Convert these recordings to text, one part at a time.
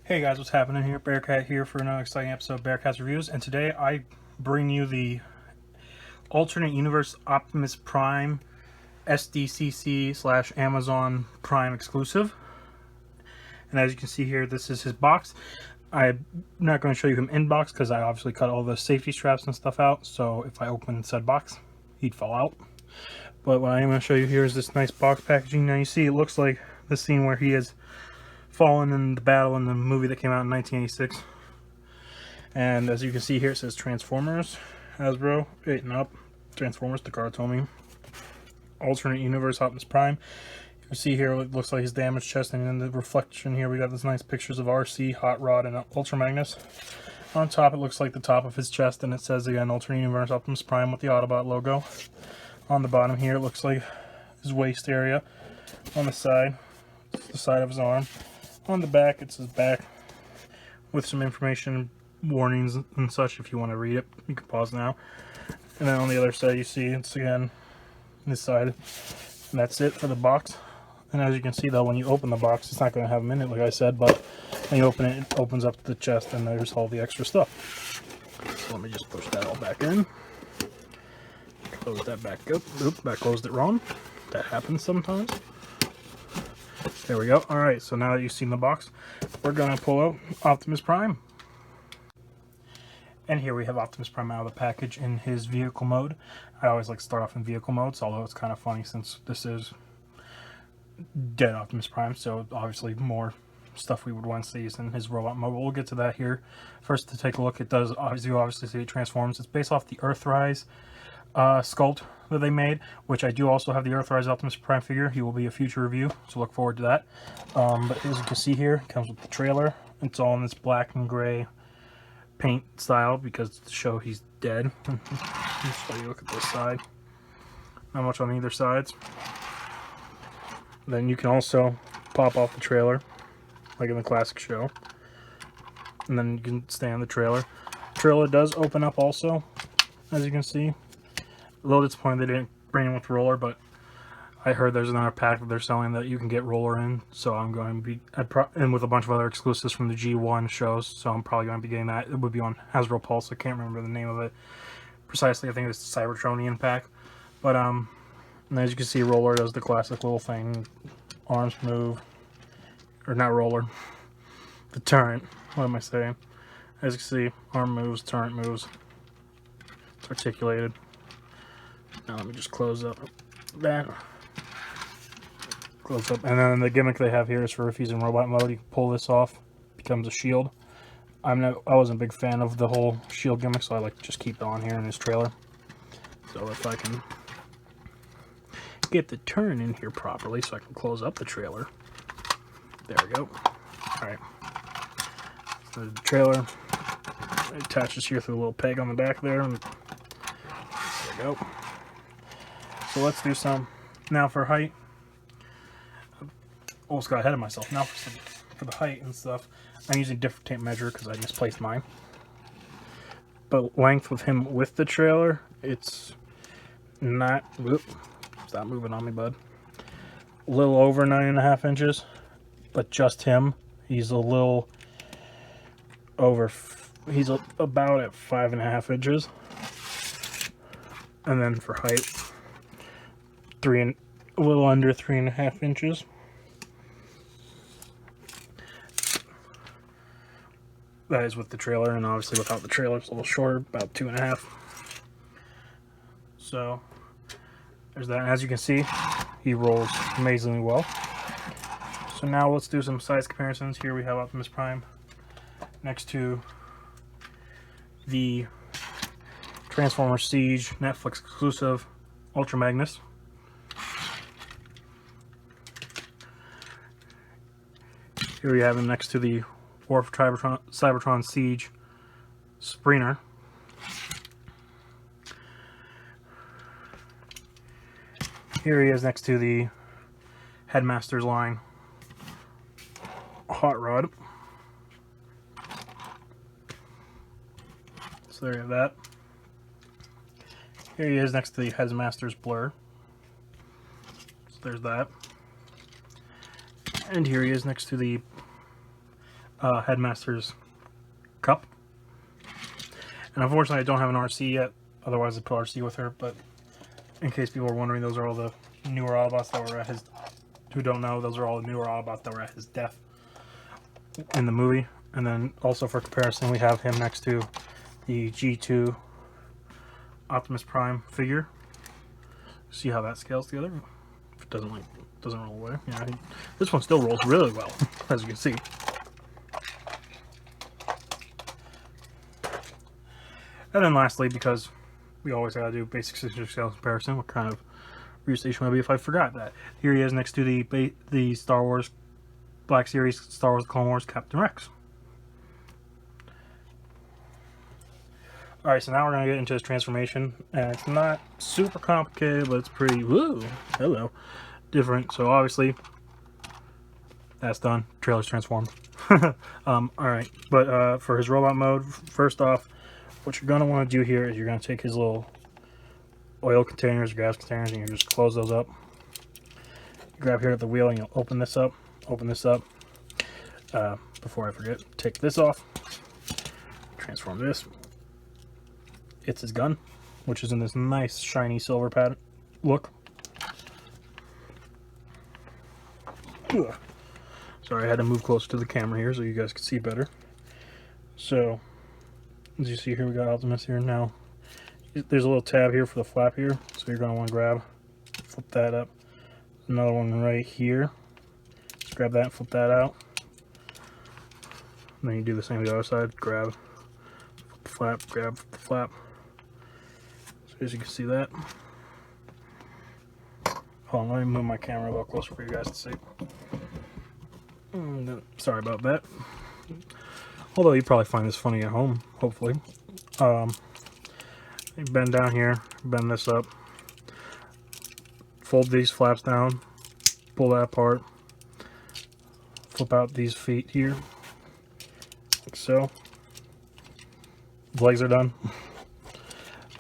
Hey guys, what's happening here? Bearcat here for another exciting episode of Bearcat's Reviews, and today I bring you the alternate universe Optimus Prime SDCC / Amazon Prime exclusive. And as you can see here, this is his box. I'm not going to show you him in box because I obviously cut all the safety straps and stuff out, so if I open said box, he'd fall out. But what I am going to show you here is this nice box packaging. Now you see it looks like the scene where he is fallen in the battle in the movie that came out in 1986. And as you can see here, it says Transformers, Hasbro, Transformers, Takara, alternate universe Optimus Prime. You can see here it looks like his damaged chest, and in the reflection here we got this nice pictures of RC, Hot Rod, and Ultra Magnus. On top it looks like the top of his chest, and it says again alternate universe Optimus Prime with the Autobot logo. On the bottom here it looks like his waist area. On the side, it's the side of his arm. On the back, it's his back with some information, warnings and such. If you want to read it, you can pause now. And then on the other side, you see it's again this side. And that's it for the box. And as you can see, though, when you open the box, it's not going to have them in it, like I said. But when you open it, it opens up the chest, and there's all the extra stuff. So let me just push that all back in. Close that back up. Oop, I closed it wrong. That happens sometimes. There we go. Alright, so now that you've seen the box, we're going to pull out Optimus Prime. And here we have Optimus Prime out of the package in his vehicle mode. I always like to start off in vehicle modes, although it's kind of funny since this is dead Optimus Prime, so obviously more stuff we would want to see in his robot mode. But we'll get to that here. First, to take a look, it does obviously see it transforms. It's based off the Earthrise sculpt that they made, which I do also have the Earthrise Optimus Prime figure. He will be a future review, so look forward to that. But as you can see here, it comes with the trailer. It's all in this black and gray paint style because to show he's dead. Just so you look at this side, not much on either sides. Then you can also pop off the trailer like in the classic show, and then you can stay on the trailer. The trailer does open up also, as you can see. A little disappointed they didn't bring in with roller, but I heard there's another pack that they're selling that you can get roller in, so I'm going to be and with a bunch of other exclusives from the G1 shows, so I'm probably going to be getting that. It would be on Hasbro Pulse. I can't remember the name of it precisely. I think it's the Cybertronian pack. But and as you can see, roller does the classic little thing, arms move, or not roller, the turret. What am I saying? As you can see, arm moves, turret moves. It's articulated. Now let me just close up that. Close up, and then the gimmick they have here is for if he's in robot mode, you can pull this off, becomes a shield. I wasn't a big fan of the whole shield gimmick, so I like to just keep it on here in this trailer. So if I can get the turn in here properly, so I can close up the trailer. There we go. All right. So the trailer it attaches here through a little peg on the back there. And there we go. So let's do some. Now for height, I almost got ahead of myself. Now for the height and stuff, I'm using a different tape measure because I misplaced mine. But length with him with the trailer, it's not, whoop, stop moving on me, bud. A little over 9.5 inches, but just him, he's a little over, he's about at 5.5 inches. And then for height, a little under 3.5 inches. That is with the trailer, and obviously without the trailer it's a little shorter, about 2.5. So there's that. And as you can see, he rolls amazingly well. So now let's do some size comparisons. Here we have Optimus Prime next to the Transformers Siege Netflix exclusive Ultra Magnus. Here we have him next to the War for Cybertron Siege Spreener. Here he is next to the Headmaster's line Hot Rod. So there you have that. Here he is next to the Headmaster's Blur. So there's that. And here he is next to the Headmaster's cup. And unfortunately, I don't have an RC yet. Otherwise, I'd put RC with her. But in case people are wondering, those are all the newer Autobots that were at his... Who don't know, those are all the newer Autobots that were at his death in the movie. And then also for comparison, we have him next to the G2 Optimus Prime figure. See how that scales together? If it doesn't roll away. Yeah, this one still rolls really well, as you can see. And then lastly, because we always gotta do basic scale comparison, what kind of review station would be if I forgot that? Here he is next to the Star Wars Black Series, Star Wars Clone Wars Captain Rex. Alright, so now we're going to get into his transformation, and it's not super complicated, but it's pretty, woo, hello, different. So obviously, that's done. Trailer's transformed. Alright, but for his robot mode, first off, what you're going to want to do here is you're going to take his little oil containers, gas containers, and you just close those up. You grab here at the wheel and you'll open this up. Before I forget, take this off, transform this. It's his gun, which is in this nice shiny silver pad look. Ugh. Sorry, I had to move closer to the camera here so you guys could see better. So, as you see here, we got Optimus here now. There's a little tab here for the flap here, so you're going to want to grab, flip that up. Another one right here. Just grab that and flip that out. And then you do the same to the other side. Grab, flip the flap, grab, flip the flap. As you can see that. Hold on, let me move my camera a little closer for you guys to see. Sorry about that. Although you probably find this funny at home, hopefully. You bend down here, bend this up, fold these flaps down, pull that apart, flip out these feet here, like so. The legs are done.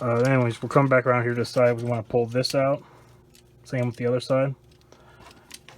Anyways, we'll come back around here to the side. We want to pull this out. Same with the other side.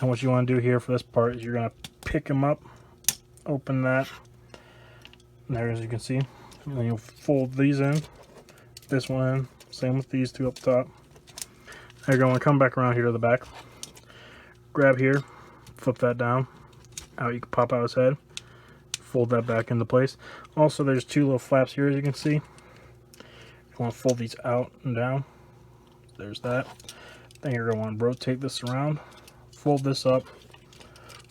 And what you want to do here for this part is you're going to pick them up, open that, and there, as you can see. And then you'll fold these in, this one in, same with these two up top. Now you're going to come back around here to the back. Grab here, flip that down. Out, you can pop out his head. Fold that back into place. Also, there's two little flaps here, as you can see. You want to fold these out and down. There's that. Then you're going to want to rotate this around, fold this up,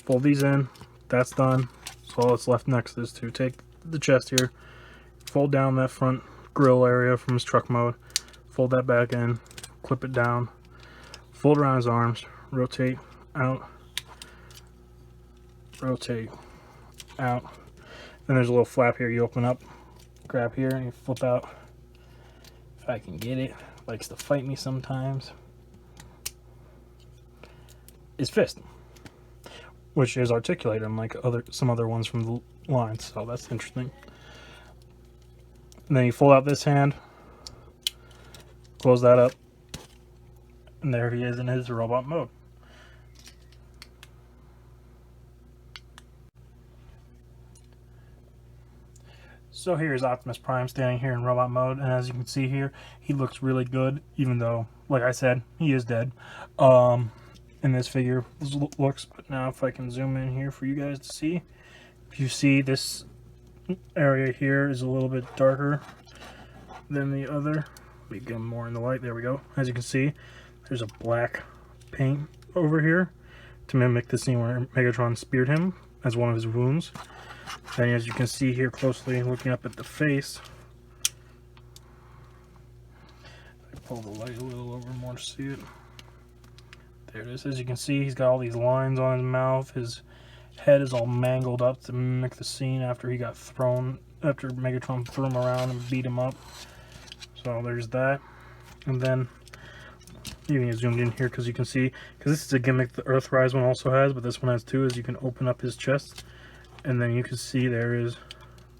fold these in. That's done. So all that's left next is to take the chest here, fold down that front grill area from his truck mode, fold that back in, clip it down, fold around his arms, rotate out, rotate out. Then there's a little flap here you open up, grab here, and you flip out. If I can get it, likes to fight me sometimes. His fist, which is articulated unlike some other ones from the line, so that's interesting. And then you fold out this hand, close that up, and there he is in his robot mode. So here's Optimus Prime standing here in robot mode, and as you can see here, he looks really good, even though, like I said, he is dead. In this figure looks, but now if I can zoom in here for you guys to see, if you see this area here is a little bit darker than the other. Let me get more in the light. There we go. As you can see, there's a black paint over here to mimic the scene where Megatron speared him as one of his wounds. And as you can see here closely, looking up at the face, I pull the light a little over more to see it. There it is. As you can see, he's got all these lines on his mouth. His head is all mangled up to mimic the scene after he got thrown, after Megatron threw him around and beat him up. So there's that. And then you can get zoomed in here because you can see, because this is a gimmick the Earthrise one also has, but this one has too, is you can open up his chest and then you can see there is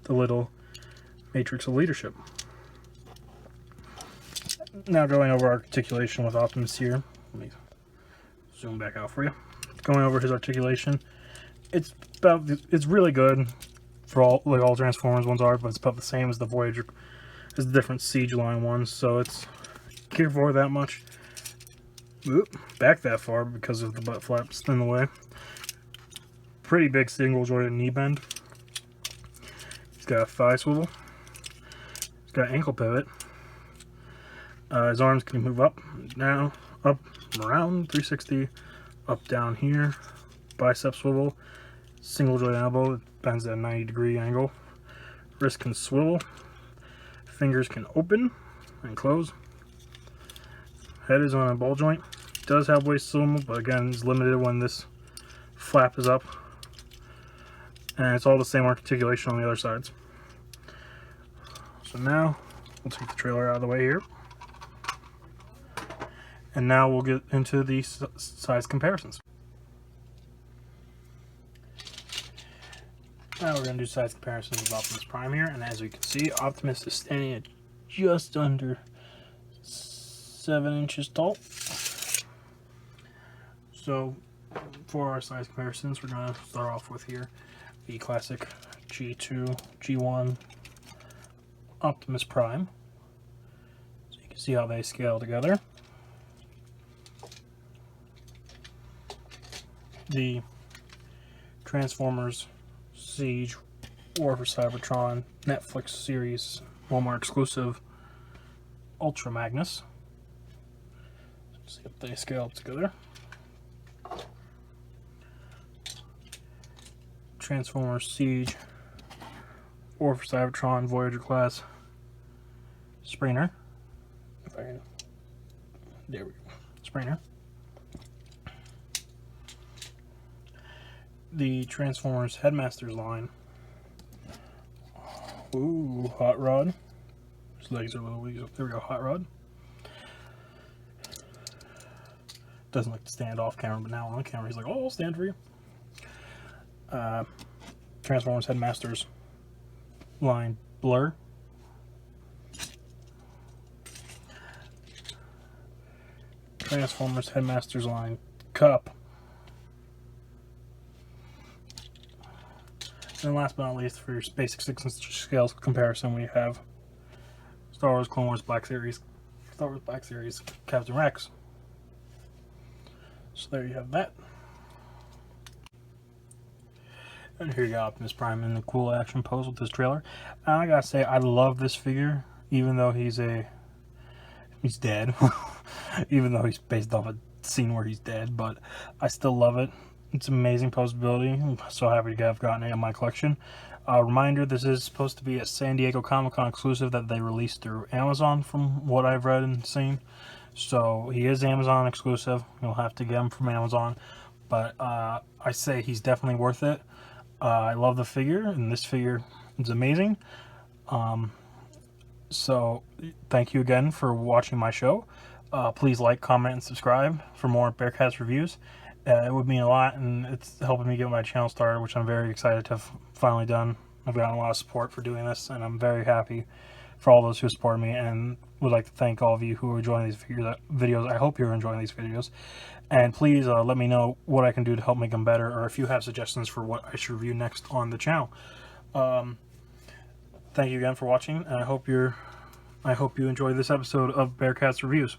the little matrix of leadership. Now going over articulation with Optimus here. Let me zoom back out for you. Going over his articulation, it's really good. for all Transformers ones are, but it's about the same as the Voyager, as the different Siege line ones. So it's geared for that much. Oop, back that far because of the butt flaps in the way. Pretty big single jointed knee bend. He's got a thigh swivel. He's got ankle pivot. His arms can move up, down, up, around 360, up, down here. Bicep swivel. Single joint elbow, bends at a 90-degree angle. Wrist can swivel. Fingers can open and close. Head is on a ball joint. Does have waist swivel, but again, it's limited when this flap is up. And it's all the same articulation on the other sides. So now, we'll take the trailer out of the way here. And now we'll get into the size comparisons. Now we're going to do size comparisons of Optimus Prime here, and as you can see, Optimus is standing at just under 7 inches tall. So, for our size comparisons, we're going to start off with here the classic G2, G1 Optimus Prime. So you can see how they scale together. The Transformers Siege War for Cybertron Netflix series Walmart exclusive Ultra Magnus. See if they scale up together. Transformers Siege War for Cybertron Voyager class Sprainer. If I can, there we go. Sprainer. The Transformers Headmasters line. Ooh, Hot Rod. His legs are a little weak. There we go, Hot Rod. Doesn't like to stand off camera, but now on camera he's like, oh, I'll stand for you. Transformers Headmasters line Blur. Transformers Headmasters line Cup. And last but not least, for your basic 6-inch scale comparison, we have Star Wars Clone Wars Black Series, Star Wars Black Series Captain Rex. So there you have that. And here you got Optimus Prime in the cool action pose with this trailer. And I gotta say, I love this figure, even though he's dead. Even though he's based off a scene where he's dead, but I still love it. It's amazing posability. I'm so happy to have gotten it in my collection. Reminder, this is supposed to be a San Diego Comic-Con exclusive that they released through Amazon from what I've read and seen. So he is Amazon exclusive. You'll have to get him from Amazon. But I say he's definitely worth it. I love the figure, and this figure is amazing. So thank you again for watching my show. Please like, comment, and subscribe for more Bearcats reviews. It would mean a lot, and it's helping me get my channel started, which I'm very excited to have finally done. I've gotten a lot of support for doing this, and I'm very happy for all those who support me, and would like to thank all of you who are enjoying these videos. I hope you're enjoying these videos, and please let me know what I can do to help make them better, or if you have suggestions for what I should review next on the channel. Thank you again for watching, and I hope you enjoyed this episode of Bearcats Reviews.